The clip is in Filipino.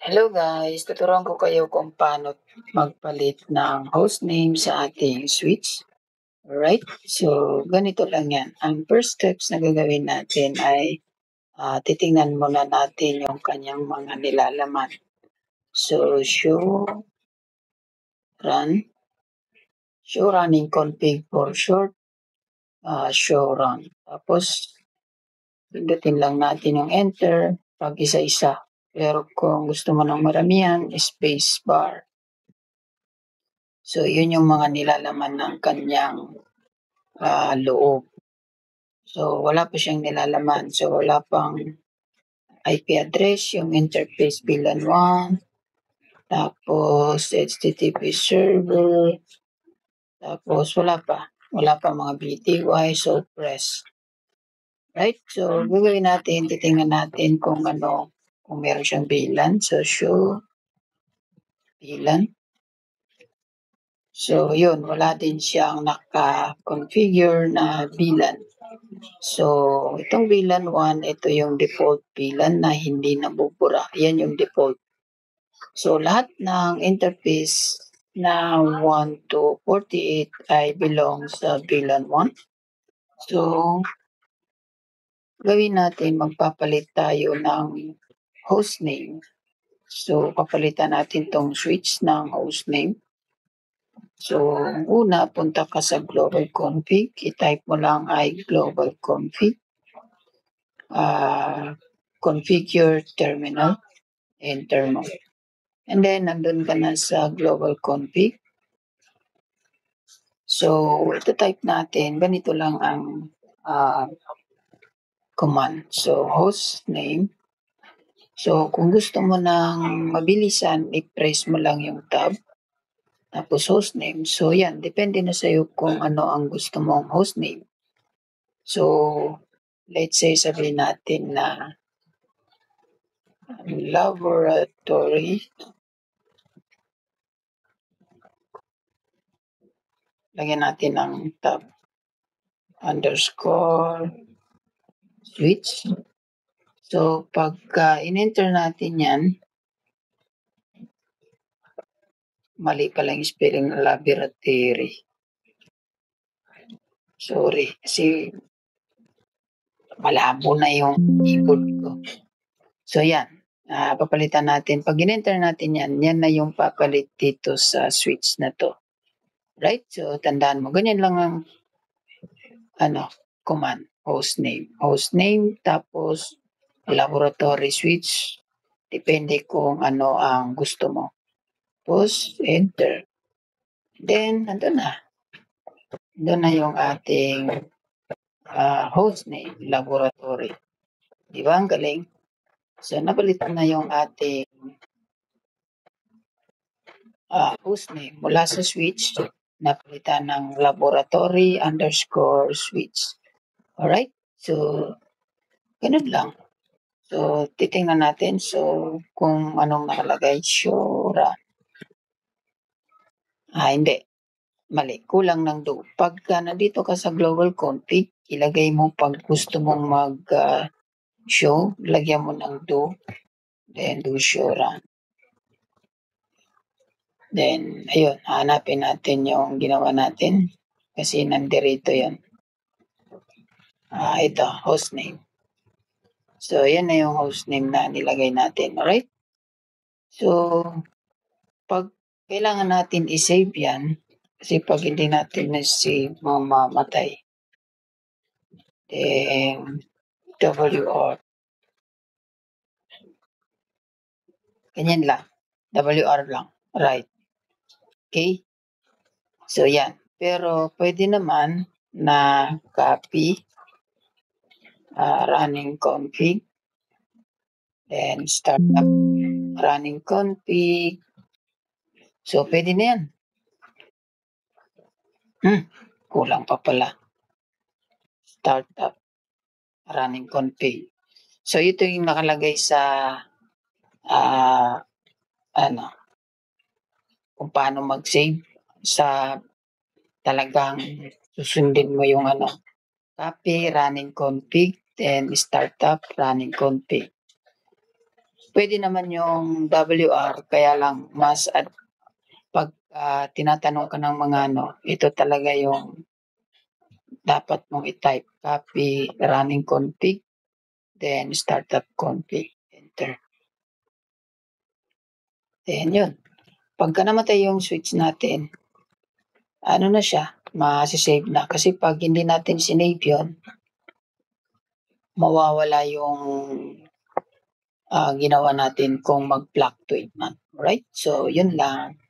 Hello guys, tuturuan ko kayo kung paano magpalit ng hostname sa ating switch. Alright, so ganito lang yan. Ang first steps na gagawin natin ay titingnan muna natin yung kanyang mga nilalaman. So run, show running config for short, show run. Tapos pindutin lang natin yung enter pag isa-isa. Pero kung gusto mo ng maramihan, space bar. So, yun yung mga nilalaman ng kanyang loob. So, wala pa siyang nilalaman. So, wala pang IP address, yung interface VLAN 1, tapos HTTP server, tapos wala pa. Wala pa mga BTY, so press. Right? So, gagawin natin, titingnan natin kung meron siyang VLAN. So, show VLAN. So, yun, wala din siyang naka-configure na VLAN. So, itong VLAN 1, ito yung default VLAN na hindi nabubura. Yan yung default. So, lahat ng interface na 1 to 48 ay belong sa VLAN 1. So, gawin natin, magpapalit tayo ng hostname. So, papalitan natin tong switch ng hostname. So, una, punta ka sa global config. I-type mo lang ay global config. Configure terminal. Enter mo. And then, nandun ka na sa global config. So, ito type natin. Ganito lang ang command. So, host name. So, kung gusto mo ng mabilisan, i-press mo lang yung tab. Tapos hostname. So, yan. Depende na sa'yo kung ano ang gusto mong hostname. So, let's say sabihin natin na laboratory. Lagyan natin ng tab. Underscore switch. So, pagka in-enter natin yan, mali pala yung spelling ng laboratory. Sorry, kasi malabo na yung keyboard ko. So, yan. Papalitan natin. Pag in-enter natin yan, yan na yung papalit dito sa switch na to. Right? So, tandaan mo. Ganyan lang ang command. Hostname. Hostname, tapos laboratory switch. Depende kung ano ang gusto mo. Tapos, enter. Then, nandun na. Doon na yung ating hostname, laboratory. Di ba? Ang galing. So, napalitan na yung ating hostname mula sa switch, napalitan ng laboratory underscore switch. Alright? So, ganun lang. So, titingnan natin. So, kung anong nakalagay. Sure. Hindi. Mali. Kulang ng do. Pagka nandito ka sa global config, ilagay mo pag gusto mong show, lagyan mo ng do. Then, do show run. Then, ayun, hanapin natin yung ginawa natin. Kasi nandirito yun. Ito, hostname. So, yan na yung hostname na nilagay natin. Alright? So, pag kailangan natin i-save yan, kasi pag hindi natin na-save, mamamatay. Then, WR. Ganyan lang. WR lang. Right. Okay? So, yan. Pero, pwede naman na copy running config. Then, start up running config. So, pwede na yan. Kulang pa pala. Start up running config. So, ito yung nakalagay sa kung paano mag-save sa talagang susundin mo yung copy running config, then start up running config. Pwede naman yung WR kaya lang mas pag tinatanong ka ng mga ito talaga yung dapat mong i-type, copy running config, then startup config, enter. Then yun. Pagka namatay yung switch natin, na siya, masi-save na. Kasi pag hindi natin sinave yun, mawawala yung ginawa natin kung mag-fluctuate man. Alright? So, yun lang.